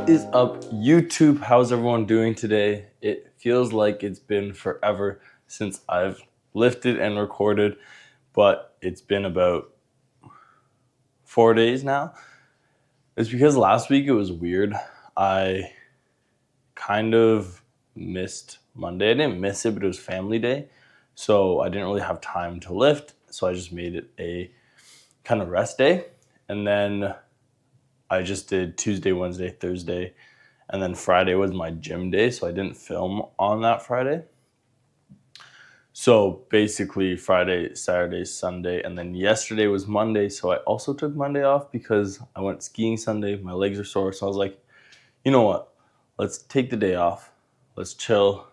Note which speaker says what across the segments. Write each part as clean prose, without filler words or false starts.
Speaker 1: What is up, YouTube? How's everyone doing today? It feels like it's been forever since I've lifted and recorded, but it's been about 4 days now. It's because last week it was weird. I kind of missed Monday. I didn't miss it, but it was family day, so I didn't really have time to lift, so I just made it a kind of rest day. And then I just did Tuesday, Wednesday, Thursday, and then Friday was my gym day, so I didn't film on that Friday. So basically Friday, Saturday, Sunday, and then yesterday was Monday, so I also took Monday off because I went skiing Sunday. My legs are sore, so I was like, you know what? Let's take the day off. Let's chill.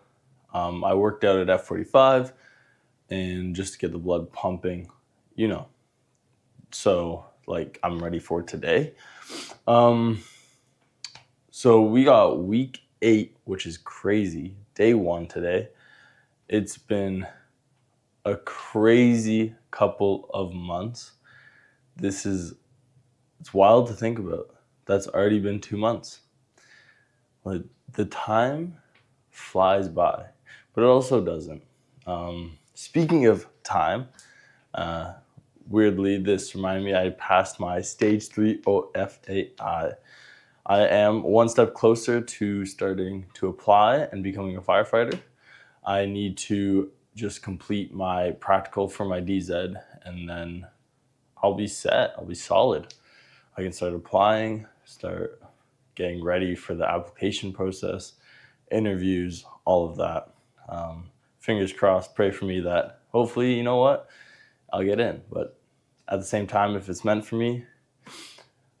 Speaker 1: I worked out at F45 and just to get the blood pumping, So like I'm ready for today. So we got week 8, which is crazy. Day 1 today. It's been a crazy couple of months. It's wild to think about. That's already been 2 months. Like the time flies by, but it also doesn't. Speaking of time, weirdly, this reminded me I passed my stage 3 OFAI. I am one step closer to starting to apply and becoming a firefighter. I need to just complete my practical for my DZ, and then I'll be set. I'll be solid. I can start applying, start getting ready for the application process, interviews, all of that. Fingers crossed, pray for me that hopefully, you know what, I'll get in. But at the same time, if it's meant for me,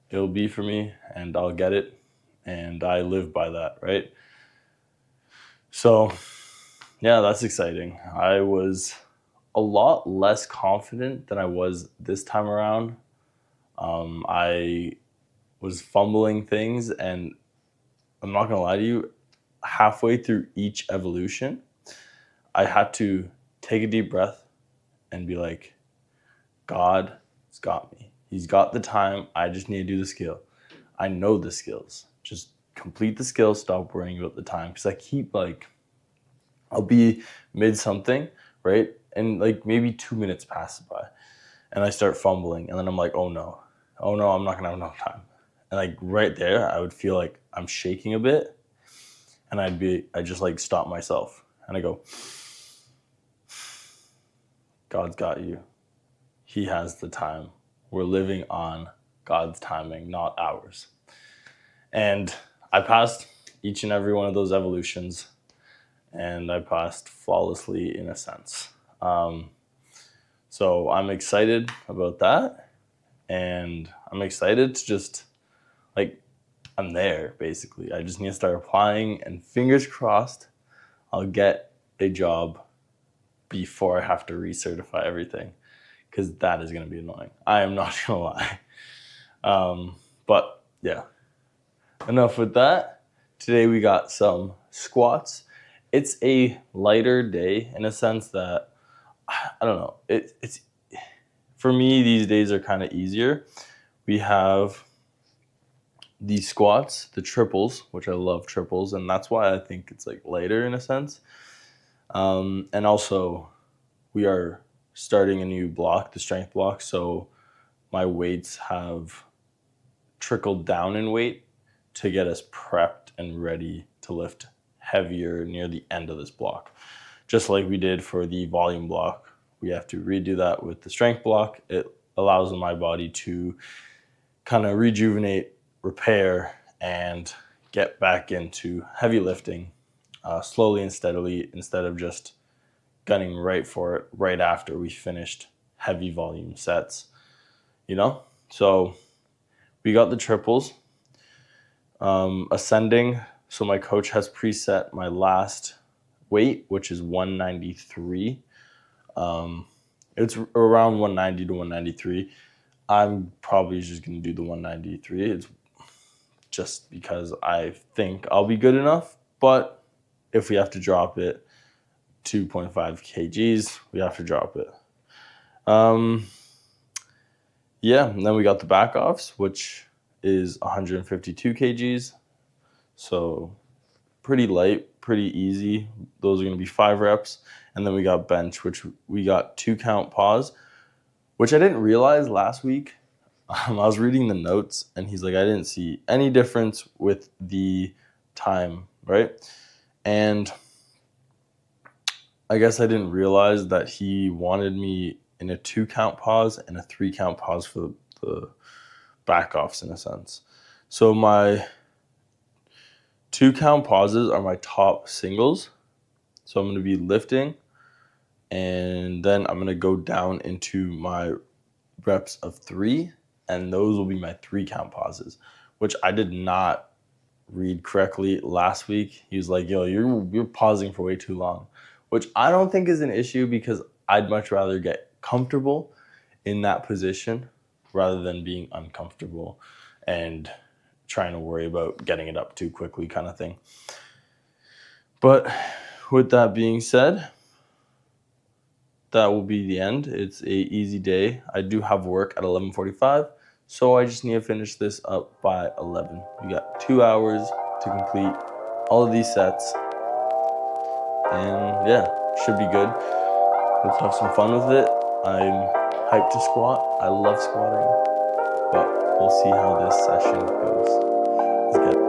Speaker 1: it'll be for me and I'll get it. And I live by that, right? So yeah, that's exciting. I was a lot less confident than I was this time around. I was fumbling things, and I'm not gonna lie to you, halfway through each evolution, I had to take a deep breath and be like, God has got me. He's got the time. I just need to do the skill. I know the skills. Just complete the skill. Stop worrying about the time. Because I keep I'll be mid something, right? And maybe 2 minutes pass by and I start fumbling. And then I'm like, oh no, I'm not going to have enough time. And right there, I would feel like I'm shaking a bit. And I just stop myself. And I go, God's got you. He has the time. We're living on God's timing, not ours. And I passed each and every one of those evolutions, and I passed flawlessly in a sense. So I'm excited about that, and I'm excited to just, I'm there, basically. I just need to start applying, and fingers crossed, I'll get a job before I have to recertify everything, because that is going to be annoying. I am not going to lie. But yeah, enough with that. Today we got some squats. It's a lighter day in a sense that, I don't know, it's for me, these days are kind of easier. We have the squats, the triples, which I love triples, and that's why I think it's lighter in a sense. And also we are starting a new block, the strength block, so my weights have trickled down in weight to get us prepped and ready to lift heavier near the end of this block. Just like we did for the volume block, we have to redo that with the strength block. It allows my body to kind of rejuvenate, repair, and get back into heavy lifting slowly and steadily, instead of just gunning right for it right after we finished heavy volume sets, So we got the triples. Ascending, so my coach has preset my last weight, which is 193. It's around 190 to 193. I'm probably just going to do the 193. It's just because I think I'll be good enough, but if we have to drop it 2.5 kgs, we have to drop it. Yeah, and then we got the back offs, which is 152 kgs. So pretty light, pretty easy. Those are going to be 5 reps. And then we got bench, which we got 2 count pause, which I didn't realize last week. I was reading the notes and he's like, I didn't see any difference with the time, right? And I guess I didn't realize that he wanted me in a 2 count pause and a 3 count pause for the back offs in a sense. So my 2 count pauses are my top singles. So I'm going to be lifting and then I'm going to go down into my reps of 3, and those will be my 3 count pauses, which I did not read correctly last week. He was like, yo, you're pausing for way too long, which I don't think is an issue because I'd much rather get comfortable in that position rather than being uncomfortable and trying to worry about getting it up too quickly kind of thing. But with that being said, that will be the end. It's a easy day. I do have work at 11:45, so I just need to finish this up by 11. We got 2 hours to complete all of these sets, and yeah, should be good. Let's have some fun with it. I'm hyped to squat. I love squatting, but we'll see how this session goes. Let's get it.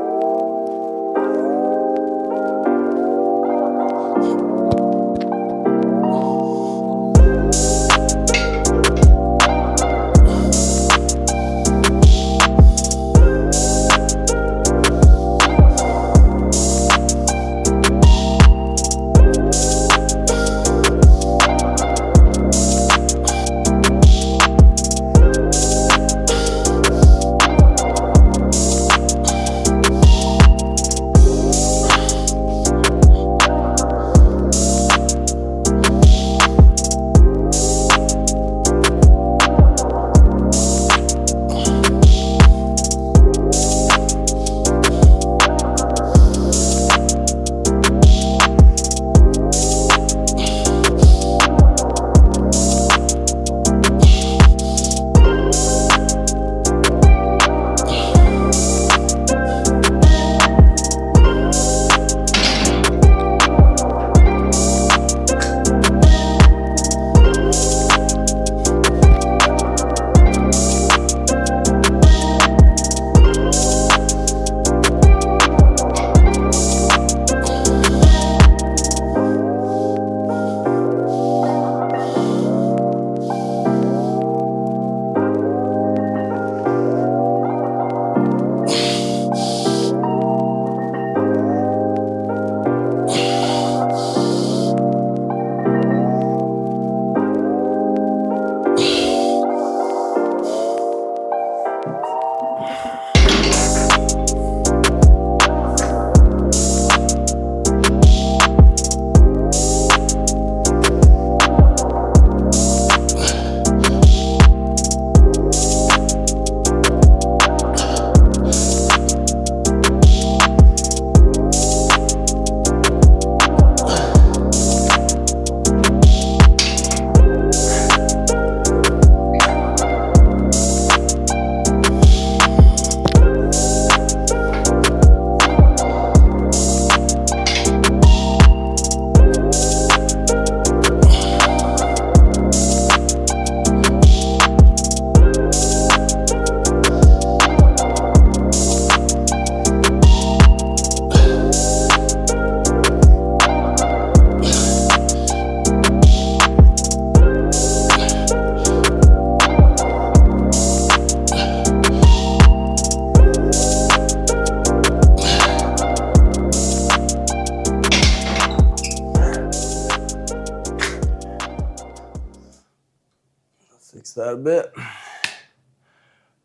Speaker 1: Fix that a bit.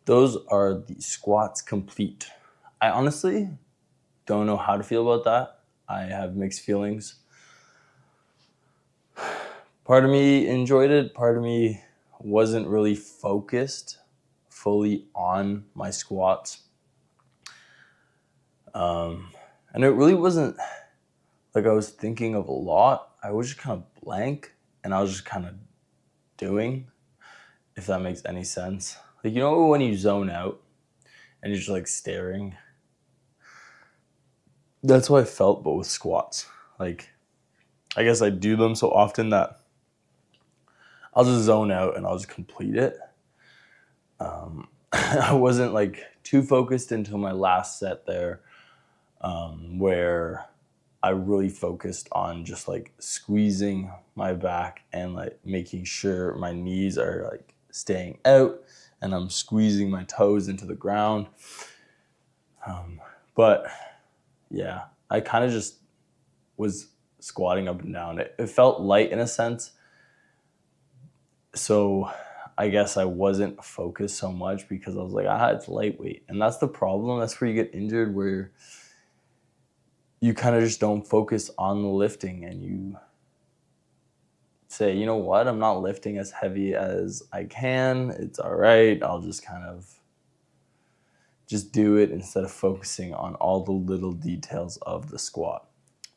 Speaker 1: Those are the squats complete. I honestly don't know how to feel about that. I have mixed feelings. Part of me enjoyed it. Part of me wasn't really focused fully on my squats. And it really wasn't like I was thinking of a lot. I was just kind of blank and I was just kind of doing, if that makes any sense. Like, you know when you zone out and you're just like staring? that's how I felt, but with squats. Like, I guess I do them so often that I'll just zone out and I'll just complete it. I wasn't like too focused until my last set there, where I really focused on just like squeezing my back and like making sure my knees are like staying out and I'm squeezing my toes into the ground. But yeah, I kind of just was squatting up and down. It felt light in a sense. So I guess I wasn't focused so much because I was like, it's lightweight. And that's the problem. That's where you get injured, where you kind of just don't focus on the lifting and you say, you know what, I'm not lifting as heavy as I can. It's all right. I'll just kind of just do it instead of focusing on all the little details of the squat.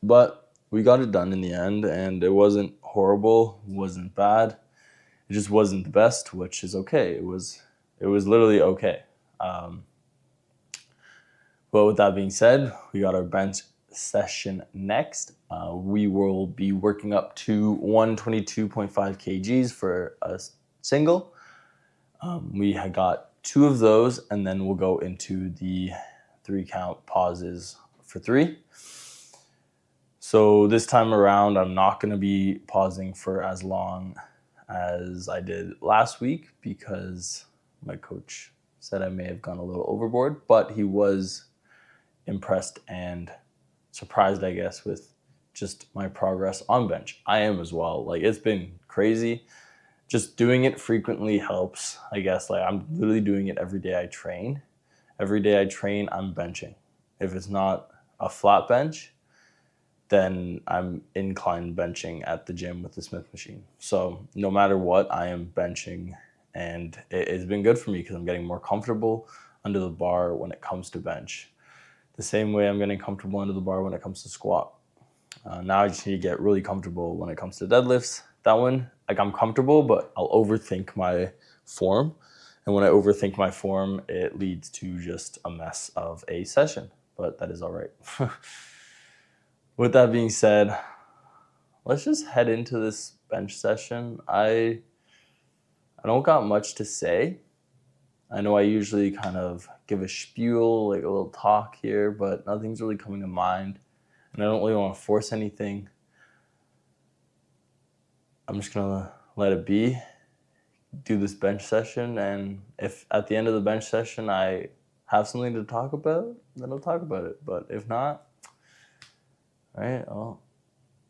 Speaker 1: But we got it done in the end, and it wasn't horrible, wasn't bad. It just wasn't the best, which is okay. It was literally okay. But with that being said, we got our bench session next. We will be working up to 122.5 kgs for a single. We had got 2 of those, and then we'll go into the 3 count pauses for 3. So this time around, I'm not going to be pausing for as long as I did last week because my coach said I may have gone a little overboard, but he was impressed and surprised, I guess, with just my progress on bench. I am as well. Like, it's been crazy. Just doing it frequently helps, I guess. Like, I'm literally doing it every day I train. Every day I train, I'm benching. If it's not a flat bench, then I'm incline benching at the gym with the Smith machine. So no matter what, I am benching, and it's been good for me because I'm getting more comfortable under the bar when it comes to bench. The same way I'm getting comfortable under the bar when it comes to squat. Now I just need to get really comfortable when it comes to deadlifts. That one, like, I'm comfortable, but I'll overthink my form. And when I overthink my form, it leads to just a mess of a session, but that is all right. With that being said, let's just head into this bench session. I don't got much to say. I know I usually kind of give a spiel, like a little talk here, but nothing's really coming to mind. And I don't really want to force anything. I'm just going to let it be, do this bench session, and if at the end of the bench session I have something to talk about, then I'll talk about it. But if not, all right, well,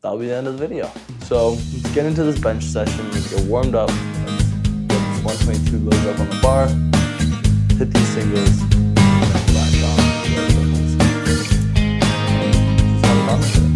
Speaker 1: that'll be the end of the video. So let's get into this bench session. Let's get warmed up. Let's get this 122 load up on the bar, hit these singles, and then back off. Just have fun with it.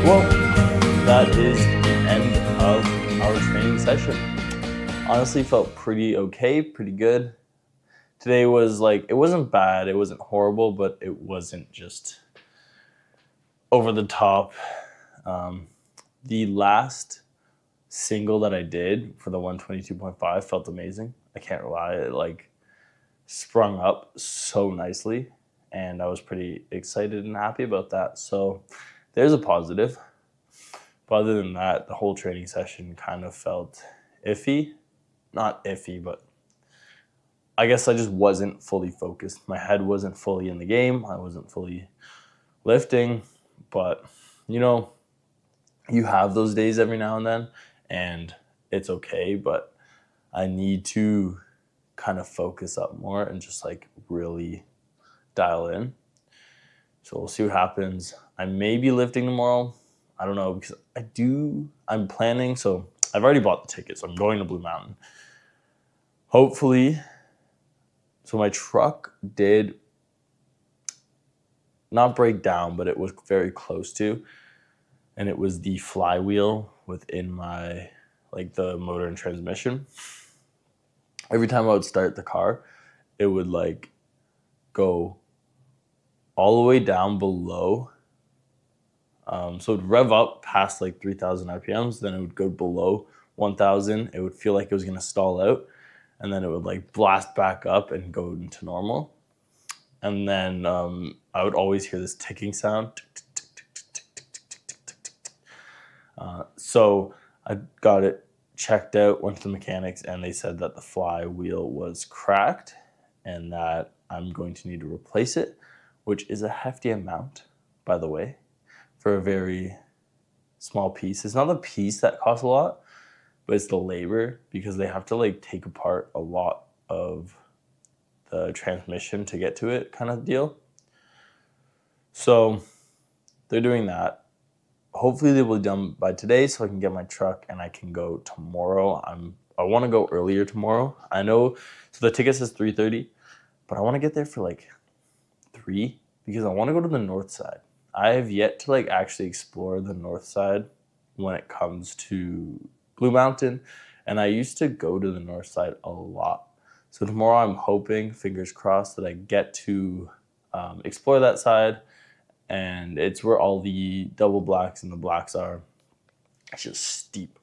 Speaker 1: Well, that is the end of our training session. Honestly, felt pretty okay, pretty good. Today was like, it wasn't bad, it wasn't horrible, but it wasn't just over the top. the last single that I did for the 122.5 felt amazing. I can't lie. It like sprung up so nicely, and I was pretty excited and happy about that. So there's a positive. But other than that, the whole training session kind of felt iffy. Not iffy, but I guess I just wasn't fully focused. My head wasn't fully in the game. I wasn't fully lifting. But, you know, you have those days every now and then, and it's okay. But I need to kind of focus up more and just like really dial in. So we'll see what happens. I may be lifting tomorrow. I don't know, because I'm planning. So I've already bought the ticket. So I'm going to Blue Mountain. Hopefully. So my truck did not break down, but it was very close to. And it was the flywheel within my, like the motor and transmission. Every time I would start the car, it would like go all the way down below. So it would rev up past like 3,000 RPMs, then it would go below 1,000. It would feel like it was going to stall out, and then it would like blast back up and go into normal. And then I would always hear this ticking sound. So I got it checked out, went to the mechanics, and they said that the flywheel was cracked and that I'm going to need to replace it, which is a hefty amount, by the way, for a very small piece. It's not the piece that costs a lot, but it's the labor, because they have to like take apart a lot of the transmission to get to it, kind of deal. So they're doing that. Hopefully they will be done by today so I can get my truck and I can go tomorrow. I want to go earlier tomorrow. I know, so the ticket says 3:30, but I want to get there for like 3 because I want to go to the north side. I have yet to like actually explore the north side when it comes to Blue Mountain, and I used to go to the north side a lot. So tomorrow I'm hoping, fingers crossed, that I get to explore that side, and it's where all the double blacks and the blacks are. It's just steep,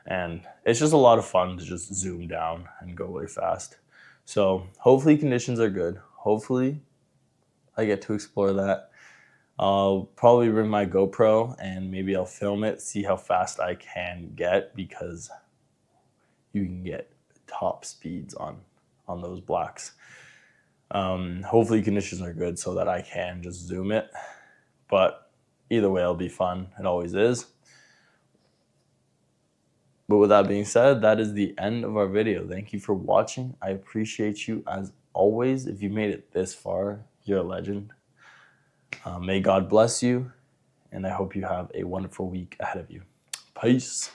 Speaker 1: and it's just a lot of fun to just zoom down and go really fast. So hopefully conditions are good. Hopefully I get to explore that. I'll probably bring my GoPro and maybe I'll film it, see how fast I can get, because you can get top speeds on those blacks. Hopefully conditions are good so that I can just zoom it. But either way, it'll be fun. It always is. But with that being said, that is the end of our video. Thank you for watching. I appreciate you as always. If you made it this far, you're a legend. May God bless you, and I hope you have a wonderful week ahead of you. Peace.